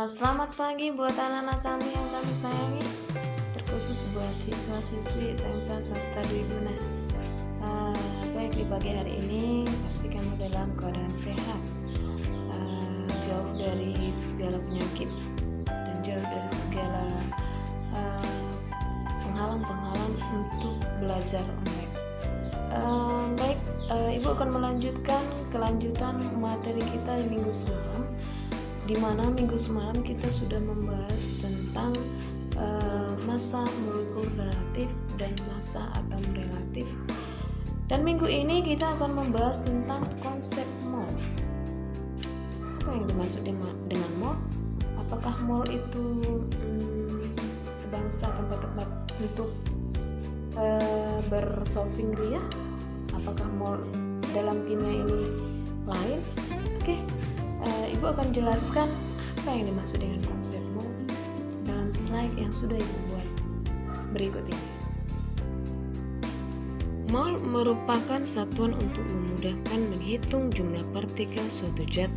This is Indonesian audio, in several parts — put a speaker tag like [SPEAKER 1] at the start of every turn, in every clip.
[SPEAKER 1] Selamat pagi buat anak-anak kami yang kami sayangi, terkhusus buat siswa-siswi SMK swasta Dwi Guna. Baik, di pagi hari ini pasti kamu dalam keadaan sehat, jauh dari segala penyakit dan jauh dari segala penghalang-penghalang untuk belajar online. Baik, Ibu akan melanjutkan kelanjutan materi kita di minggu semalam, di mana minggu semalam kita sudah membahas tentang massa molekul relatif dan massa atom relatif. Dan minggu ini kita akan membahas tentang konsep mol. Apa yang dimaksud dengan mol? Apakah mol itu sebangsa tempat-tempat untuk bersolving ria? Apakah mol dalam kimia ini lain? Oke. Ibu akan jelaskan apa yang dimaksud dengan konsep mol dalam slide yang sudah Ibu buat berikut ini. Mol merupakan satuan untuk memudahkan menghitung jumlah partikel suatu zat.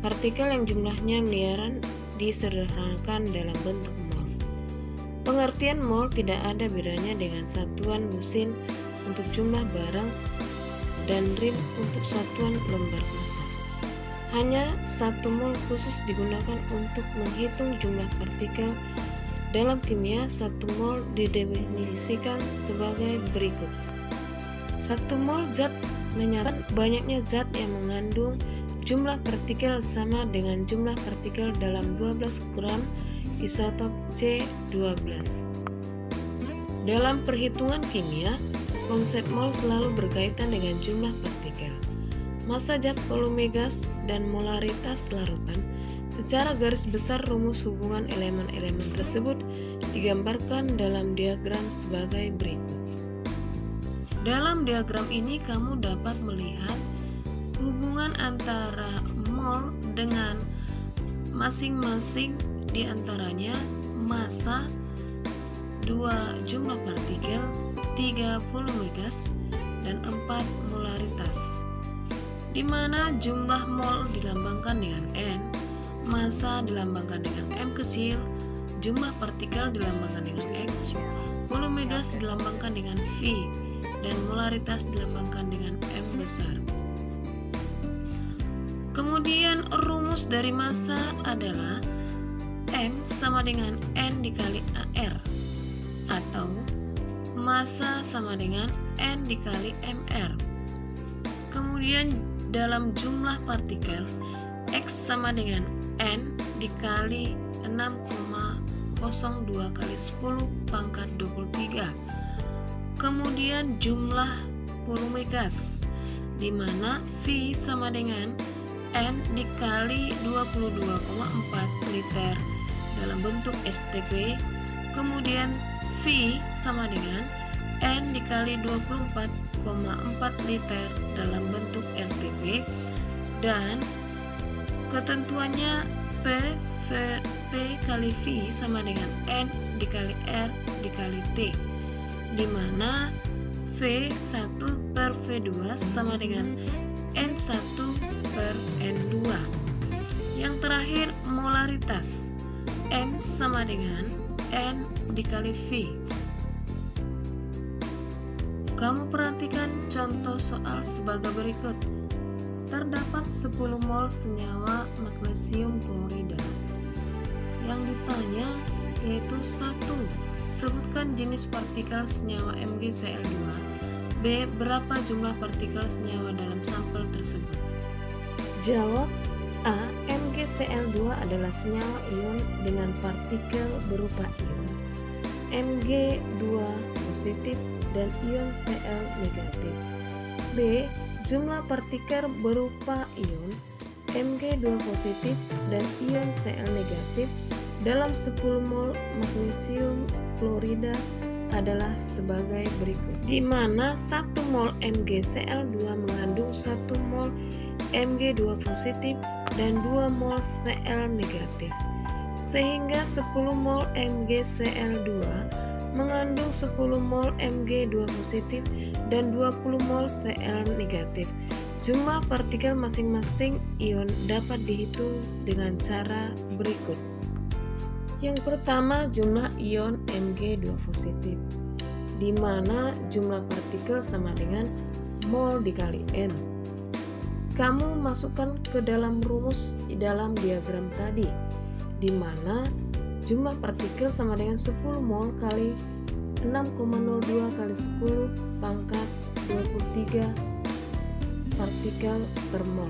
[SPEAKER 1] Partikel yang jumlahnya miliaran disederhanakan dalam bentuk mol. Pengertian mol tidak ada bedanya dengan satuan lusin untuk jumlah barang dan rim untuk satuan lembar kertas. Hanya 1 mol khusus digunakan untuk menghitung jumlah partikel. Dalam kimia, 1 mol didefinisikan sebagai berikut. 1 mol zat menyatakan banyaknya zat yang mengandung jumlah partikel sama dengan jumlah partikel dalam 12 gram isotop C12. Dalam perhitungan kimia, konsep mol selalu berkaitan dengan jumlah partikel, massa zat, volume gas, dan molaritas larutan. Secara garis besar, rumus hubungan elemen-elemen tersebut digambarkan dalam diagram sebagai berikut. Dalam diagram ini kamu dapat melihat hubungan antara mol dengan masing-masing diantaranya massa, 2 jumlah partikel, 3 volume gas, dan 4 molaritas, di mana jumlah mol dilambangkan dengan N, massa dilambangkan dengan M kecil, jumlah partikel dilambangkan dengan X, volume gas dilambangkan dengan V, dan molaritas dilambangkan dengan M besar. Kemudian rumus dari massa adalah M sama dengan N dikali AR, atau massa sama dengan N dikali MR. Kemudian dalam jumlah partikel, X sama dengan N dikali 6,02 kali 10 pangkat 23. Kemudian jumlah volume gas, di mana V sama dengan N dikali 22,4 liter dalam bentuk STP. Kemudian V sama dengan N dikali 24,4 liter dalam bentuk LTP, dan ketentuannya P kali V sama dengan N dikali R dikali T, di mana V1 per V2 sama dengan N1 per N2. Yang terakhir, molaritas, M sama dengan N dikali V. Kamu perhatikan contoh soal sebagai berikut. Terdapat 10 mol senyawa magnesium klorida. Yang ditanya yaitu 1. Sebutkan jenis partikel senyawa MgCl2. B. Berapa jumlah partikel senyawa dalam sampel tersebut? Jawab A. MgCl2 adalah senyawa ion dengan partikel berupa ion Mg2 positif dan ion Cl negatif. B. Jumlah partikel berupa ion Mg2 positif dan ion Cl negatif dalam 10 mol magnesium klorida adalah sebagai berikut, di mana 1 mol MgCl2 mengandung 1 mol Mg2 positif dan 2 mol Cl negatif, sehingga 10 mol MgCl2 mengandung 10 mol Mg2 positif dan 20 mol Cl negatif. Jumlah partikel masing-masing ion dapat dihitung dengan cara berikut. Yang pertama, jumlah ion Mg2 positif, di mana jumlah partikel sama dengan mol dikali N. Kamu masukkan ke dalam rumus dalam diagram tadi, di mana jumlah partikel sama dengan 10 mol kali 6,02 kali 10 pangkat 23 partikel per mol,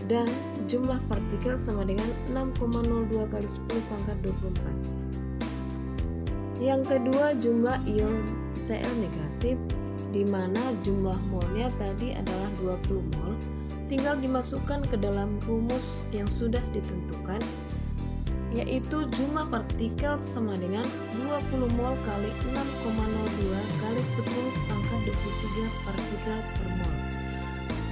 [SPEAKER 1] dan jumlah partikel sama dengan 6,02 kali 10 pangkat 24. Yang kedua, jumlah ion Cl negatif, di mana jumlah molnya tadi adalah 20 mol, tinggal dimasukkan ke dalam rumus yang sudah ditentukan, yaitu jumlah partikel sama dengan 20 mol kali 6,02 kali 10 pangkat 23 partikel per mol.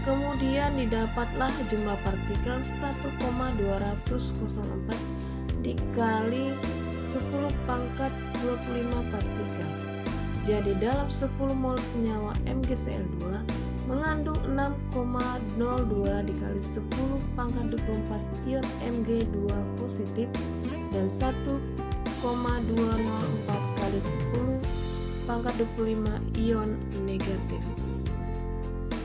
[SPEAKER 1] Kemudian didapatlah jumlah partikel 1,204 dikali 10 pangkat 25 partikel. Jadi dalam 10 mol senyawa MgCl2 mengandung 6,02 dikali 10 pangkat 24 ion Mg2 positif dan 1,204 kali 10 pangkat 25 ion negatif.